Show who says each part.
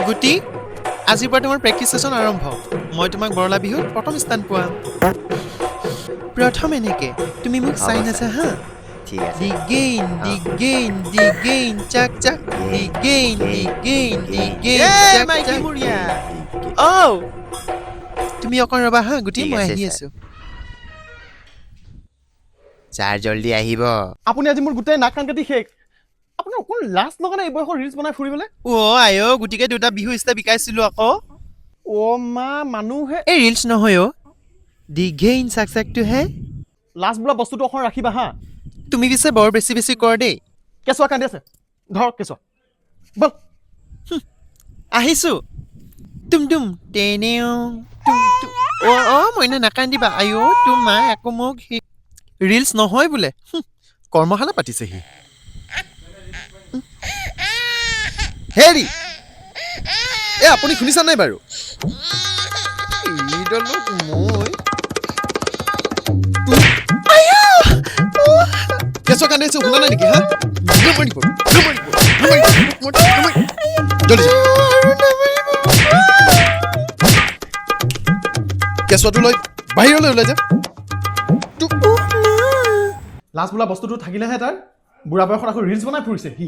Speaker 1: গুটি আজিৰ পৰা তোমাৰ প্ৰেক্টিছ ছেছন আৰম্ভ মই তোমাক বৰলা বিহুত প্ৰথম স্থান পোৱাম প্ৰথম এনেকে তুমি মোক চাই নাছা হা
Speaker 2: ঠিক আছে
Speaker 1: দি গেইন চাক চাক দি গেইন চাক মাইকী মুৰিয়া অ' তুমি অকণ ৰবা হা গুটি
Speaker 2: ঠিক
Speaker 1: মই
Speaker 2: আছে,
Speaker 1: আহি
Speaker 2: ছাৰ।
Speaker 1: আছো
Speaker 2: ছাৰ জল্দি আহিব
Speaker 3: আপুনি আজি মোৰ গোটেই নাক কাণ কাটি শেষ আপোনাৰ অকণ লাজ লগা নাই এই বয়সৰ ৰিলচ বনাই ফুৰিবলৈ
Speaker 1: অ' আই গুটিকে দুটা বিহু ষ্টাইল বিকাইছিলো আকৌ
Speaker 3: অ' মা মানুহে
Speaker 1: এই ৰিলছ নহয় অ' দি গেইন চাক চাকটোহে
Speaker 3: লাজ বোলা বস্তুটো অকণ ৰাখিবা হা
Speaker 1: তুমি পিছে বৰ বেছি কৰ দেই
Speaker 3: কেঁচুৱা কান্দি আছে ধৰক কেঁচুৱা বল
Speaker 1: আহিছো তুম তেনেও অ' মইনা নাকান্দিবা আইঅ তোৰ মা আকৌ মোক ৰিলছ নহয় বোলে কৰ্মশালা পাতিছেহি
Speaker 4: হেৰি এ আপুনি শুনিছা নাই বাৰু এইডালক মই কেঁচুৱা কান্দি আছো শুনা নাই নেকি হা জলদি যা কেঁচুৱাটো লৈ বাহিৰলৈ ওলাই যা
Speaker 3: লাজ বোলা বস্তুটো থাকিলেহে তাৰ বুঢ়া বয়সত আকৌ ৰিলচ বনাই ফুৰিছে সি